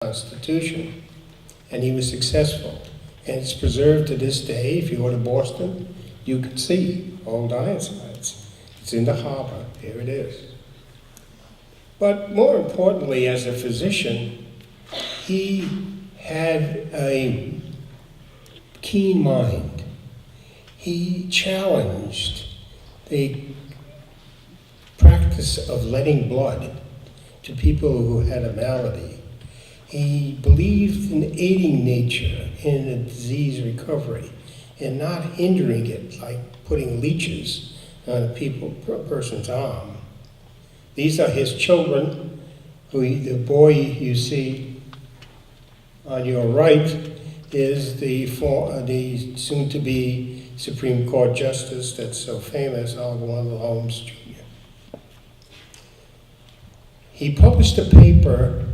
Constitution, and he was successful. And it's preserved to this day. If you go to Boston, you can see old Ironsides. It's in the harbor. Here it is. But more importantly, as a physician, he had a keen mind. He challenged the practice of letting blood to people who had a malady. He believed in aiding nature in a disease recovery and not hindering it, like putting leeches on a person's arm. These are his children, the boy you see on your right is the soon-to-be Supreme Court Justice that's so famous, Oliver Wendell Holmes Jr. He published a paper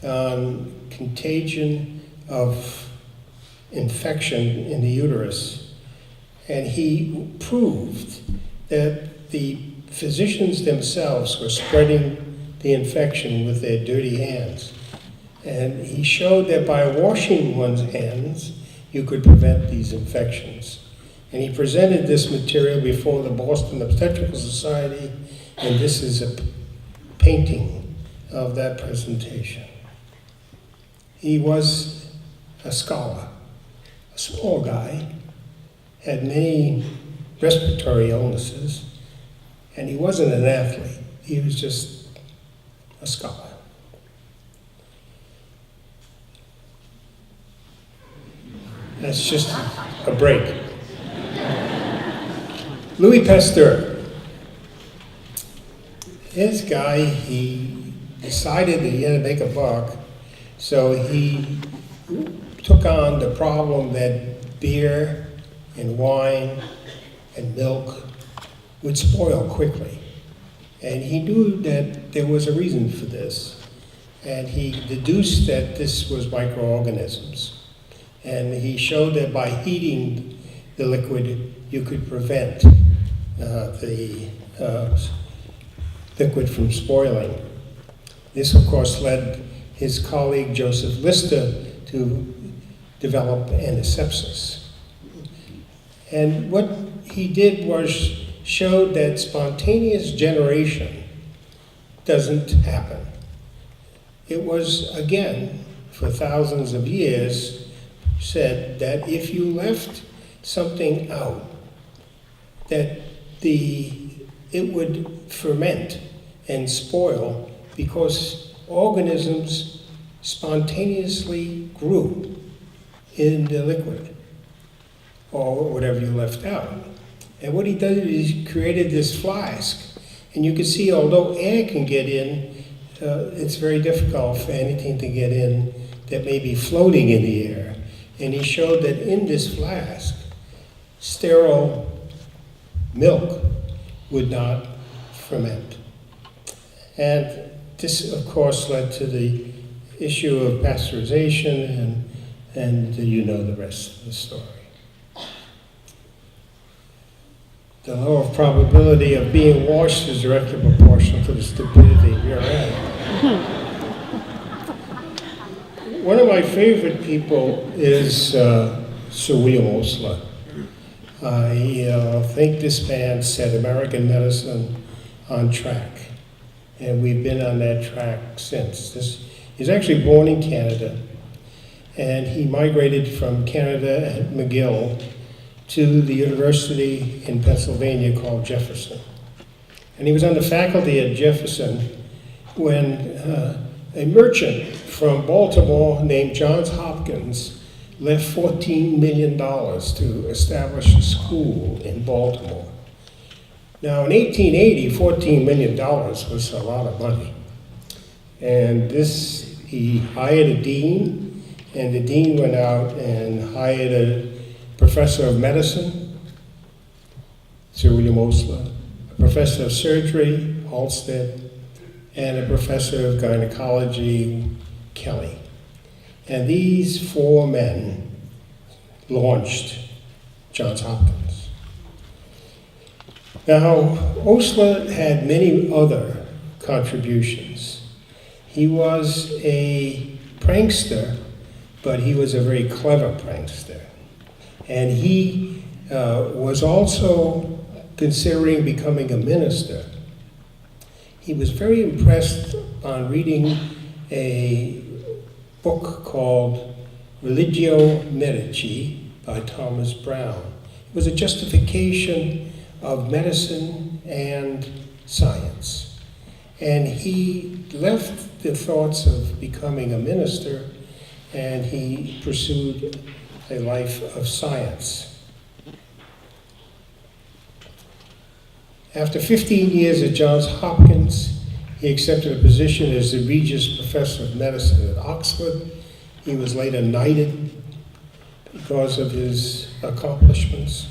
on contagion of infection in the uterus, and he proved that the physicians themselves were spreading the infection with their dirty hands. And he showed that by washing one's hands, you could prevent these infections. And he presented this material before the Boston Obstetrical Society, and this is a painting of that presentation. He was a scholar, a small guy, had many respiratory illnesses, and he wasn't an athlete. He was just a scholar. That's just a break. Louis Pasteur. This guy, he decided that he had to make a buck, so he took on the problem that beer and wine and milk would spoil quickly. And he knew that there was a reason for this. And he deduced that this was microorganisms. And he showed that by heating the liquid, you could prevent the liquid from spoiling. This, of course, led his colleague Joseph Lister to develop antisepsis. And what he did was showed that spontaneous generation doesn't happen. It was, again, for thousands of years, said that if you left something out, that it would ferment and spoil because organisms spontaneously grew in the liquid or whatever you left out. And what he did is he created this flask. And you can see, although air can get in, it's very difficult for anything to get in that may be floating in the air. And he showed that in this flask, sterile milk would not ferment. And this, of course, led to the issue of pasteurization, and you know the rest of the story. The law of probability of being washed is directly proportional to the stupidity of your hand. One of my favorite people is Sir William Osler. I think this man set American medicine on track, and we've been on that track since. He's actually born in Canada, and he migrated from Canada at McGill to the university in Pennsylvania called Jefferson. And he was on the faculty at Jefferson when a merchant from Baltimore named Johns Hopkins left $14 million to establish a school in Baltimore. Now in 1880, $14 million was a lot of money. And he hired a dean, and the dean went out and hired a professor of medicine, Sir William Osler, a professor of surgery, Halstead, and a professor of gynecology, Kelly. And these four men launched Johns Hopkins. Now, Osler had many other contributions. He was a prankster, but he was a very clever prankster. And he was also considering becoming a minister. He was very impressed on reading a book called Religio Medici by Thomas Brown. It was a justification of medicine and science. And he left the thoughts of becoming a minister, and he pursued a life of science. After 15 years at Johns Hopkins, he accepted a position as the Regius Professor of Medicine at Oxford. He was later knighted because of his accomplishments.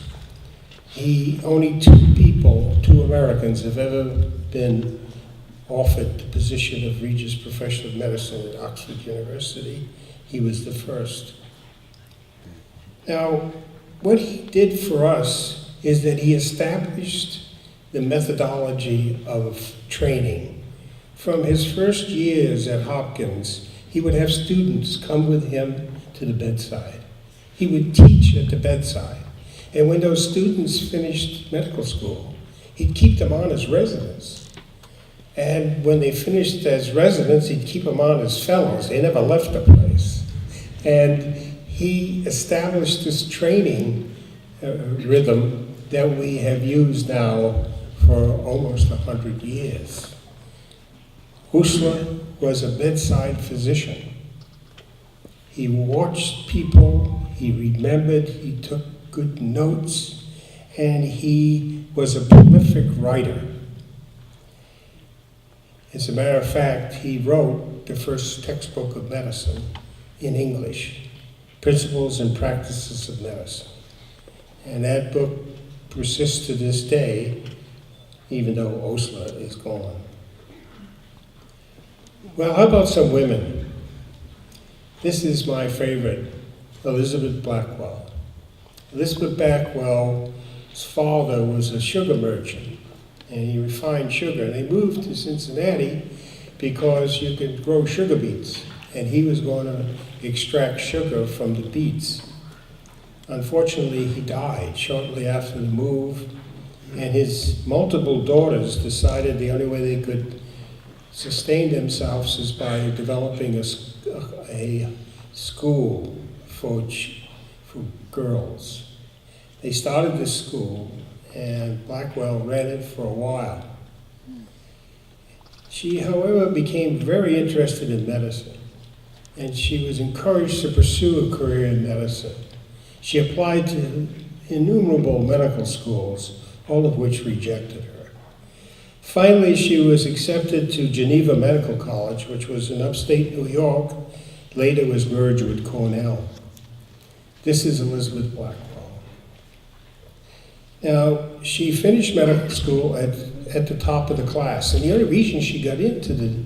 Only two Americans have ever been offered the position of Regius Professor of Medicine at Oxford University. He was the first. Now, what he did for us is that he established the methodology of training. From his first years at Hopkins, he would have students come with him to the bedside. He would teach at the bedside. And when those students finished medical school, he'd keep them on as residents. And when they finished as residents, he'd keep them on as fellows. They never left the place. And he established this training rhythm that we have used now for almost 100 years. Husserl was a bedside physician. He watched people, he remembered, he took good notes, and he was a prolific writer. As a matter of fact, he wrote the first textbook of medicine in English, Principles and Practices of Medicine. And that book persists to this day, even though Osler is gone. Well, how about some women? This is my favorite, Elizabeth Blackwell. Elizabeth Blackwell's father was a sugar merchant, and he refined sugar. And they moved to Cincinnati because you could grow sugar beets, and he was going to extract sugar from the beets. Unfortunately, he died shortly after the move, and his multiple daughters decided the only way they could sustain themselves is by developing a school for girls. They started this school, and Blackwell ran it for a while. She, however, became very interested in medicine, and she was encouraged to pursue a career in medicine. She applied to innumerable medical schools, all of which rejected her. Finally, she was accepted to Geneva Medical College, which was in upstate New York. Later was merged with Cornell. This is Elizabeth Blackwell. Now, she finished medical school at the top of the class, and the only reason she got into the